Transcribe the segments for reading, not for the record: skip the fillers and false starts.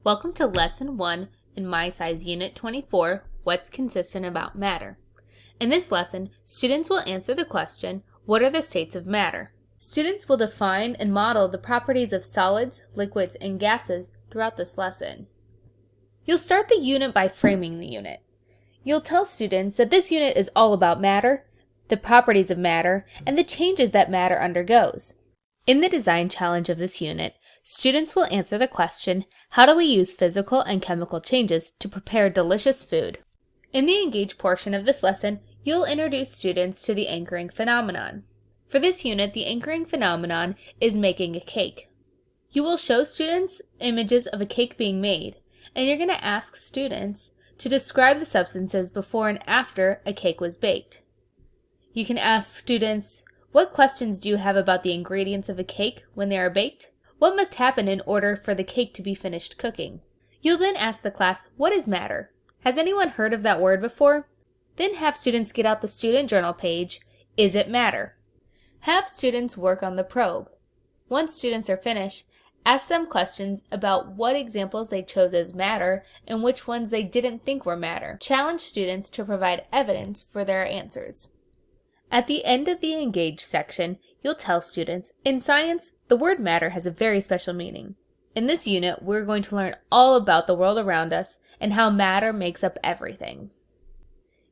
Welcome to Lesson 1 in My Size Unit 24, What's Consistent About Matter. In this lesson, students will answer the question, what are the states of matter? Students will define and model the properties of solids, liquids, and gases throughout this lesson. You'll start the unit by framing the unit. You'll tell students that this unit is all about matter, the properties of matter, and the changes that matter undergoes. In the design challenge of this unit, students will answer the question, how do we use physical and chemical changes to prepare delicious food? In the engage portion of this lesson, you'll introduce students to the anchoring phenomenon. For this unit, the anchoring phenomenon is making a cake. You will show students images of a cake being made, and you're going to ask students to describe the substances before and after a cake was baked. You can ask students, what questions do you have about the ingredients of a cake when they are baked? What must happen in order for the cake to be finished cooking? You'll then ask the class, what is matter? Has anyone heard of that word before? Then have students get out the student journal page, is it matter? Have students work on the probe. Once students are finished, ask them questions about what examples they chose as matter and which ones they didn't think were matter. Challenge students to provide evidence for their answers. At the end of the engage section, you'll tell students, in science, the word matter has a very special meaning. In this unit, we're going to learn all about the world around us and how matter makes up everything.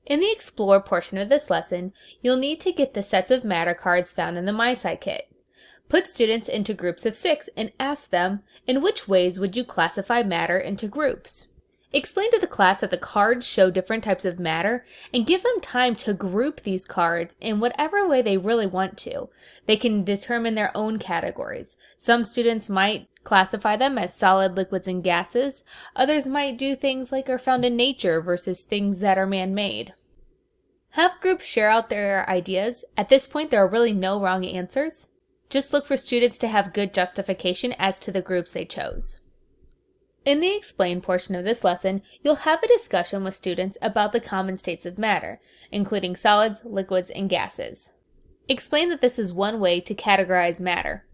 In the explore portion of this lesson, you'll need to get the sets of matter cards found in the MySci kit. Put students into groups of 6 and ask them, in which ways would you classify matter into groups? Explain to the class that the cards show different types of matter and give them time to group these cards in whatever way they really want to. They can determine their own categories. Some students might classify them as solid, liquids, and gases. Others might do things like are found in nature versus things that are man-made. Have groups share out their ideas. At this point, there are really no wrong answers. Just look for students to have good justification as to the groups they chose. In the explain portion of this lesson, you'll have a discussion with students about the common states of matter, including solids, liquids, and gases. Explain that this is one way to categorize matter.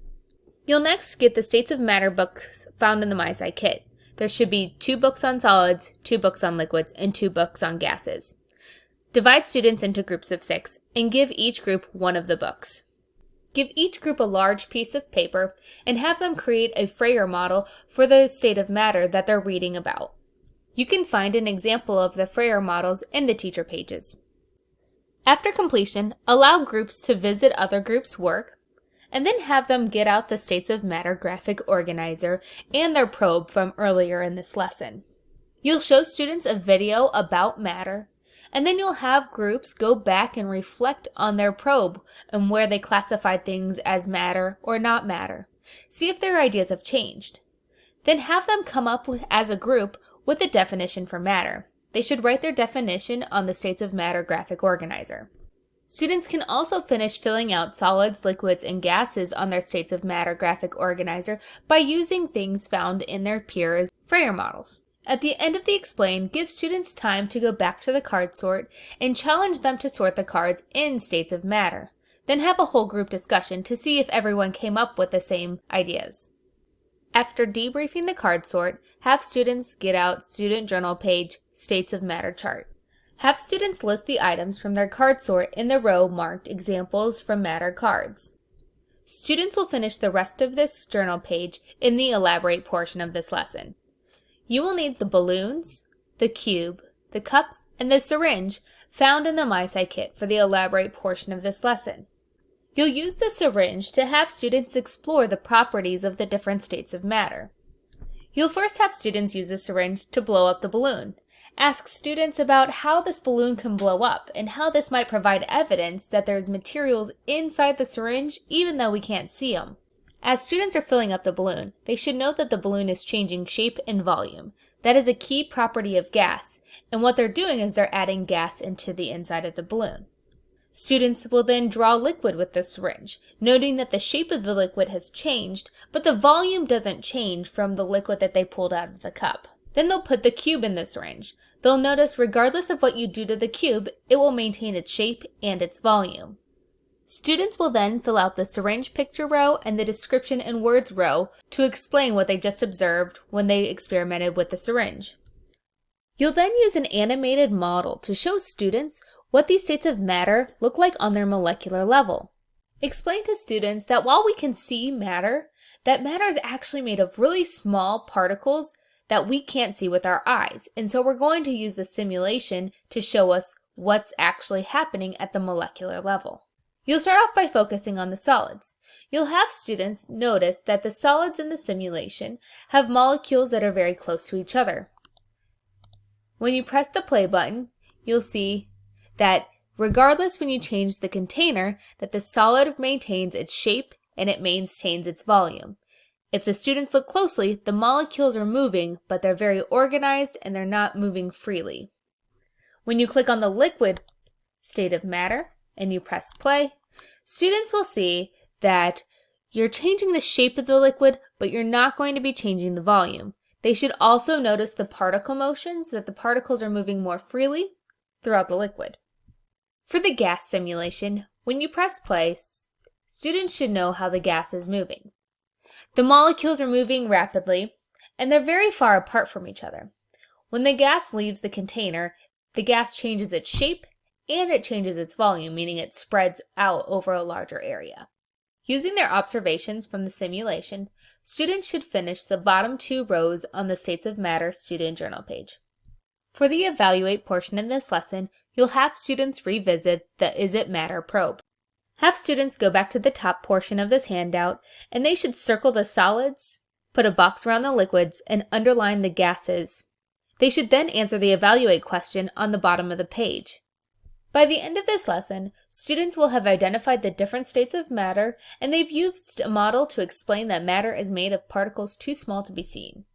You'll next get the states of matter books found in the MySci kit. There should be 2 books on solids, 2 books on liquids, and 2 books on gases. Divide students into groups of 6 and give each group one of the books. Give each group a large piece of paper and have them create a Freyer model for the state of matter that they're reading about. You can find an example of the Freyer models in the teacher pages. After completion, allow groups to visit other groups' work, and then have them get out the states of matter graphic organizer and their probe from earlier in this lesson. You'll show students a video about matter, and then you'll have groups go back and reflect on their probe and where they classified things as matter or not matter. See if their ideas have changed. Then have them come up with, as a group, with a definition for matter. They should write their definition on the states of matter graphic organizer. Students can also finish filling out solids, liquids, and gases on their states of matter graphic organizer by using things found in their peers' Freyer models. At the end of the explain, give students time to go back to the card sort and challenge them to sort the cards in states of matter. Then have a whole group discussion to see if everyone came up with the same ideas. After debriefing the card sort, have students get out student journal page states of matter chart. Have students list the items from their card sort in the row marked examples from matter cards. Students will finish the rest of this journal page in the elaborate portion of this lesson. You will need the balloons, the cube, the cups, and the syringe found in the MySci kit for the elaborate portion of this lesson. You'll use the syringe to have students explore the properties of the different states of matter. You'll first have students use the syringe to blow up the balloon. Ask students about how this balloon can blow up and how this might provide evidence that there's materials inside the syringe even though we can't see them. As students are filling up the balloon, they should note that the balloon is changing shape and volume. That is a key property of gas, and what they're doing is they're adding gas into the inside of the balloon. Students will then draw liquid with the syringe, noting that the shape of the liquid has changed, but the volume doesn't change from the liquid that they pulled out of the cup. Then they'll put the cube in the syringe. They'll notice regardless of what you do to the cube, it will maintain its shape and its volume. Students will then fill out the syringe picture row and the description and words row to explain what they just observed when they experimented with the syringe. You'll then use an animated model to show students what these states of matter look like on their molecular level. Explain to students that while we can see matter, that matter is actually made of really small particles that we can't see with our eyes, and so we're going to use the simulation to show us what's actually happening at the molecular level. You'll start off by focusing on the solids. You'll have students notice that the solids in the simulation have molecules that are very close to each other. When you press the play button, you'll see that regardless when you change the container, that the solid maintains its shape and it maintains its volume. If the students look closely, the molecules are moving, but they're very organized and they're not moving freely. When you click on the liquid state of matter and you press play, students will see that you're changing the shape of the liquid, but you're not going to be changing the volume. They should also notice the particle motions, that the particles are moving more freely throughout the liquid. For the gas simulation, when you press play, students should know how the gas is moving. The molecules are moving rapidly, and they're very far apart from each other. When the gas leaves the container, the gas changes its shape and it changes its volume, meaning it spreads out over a larger area. Using their observations from the simulation, students should finish the bottom 2 rows on the States of Matter student journal page. For the evaluate portion in this lesson, you'll have students revisit the Is It Matter probe. Have students go back to the top portion of this handout, and they should circle the solids, put a box around the liquids, and underline the gases. They should then answer the evaluate question on the bottom of the page. By the end of this lesson, students will have identified the different states of matter, and they've used a model to explain that matter is made of particles too small to be seen.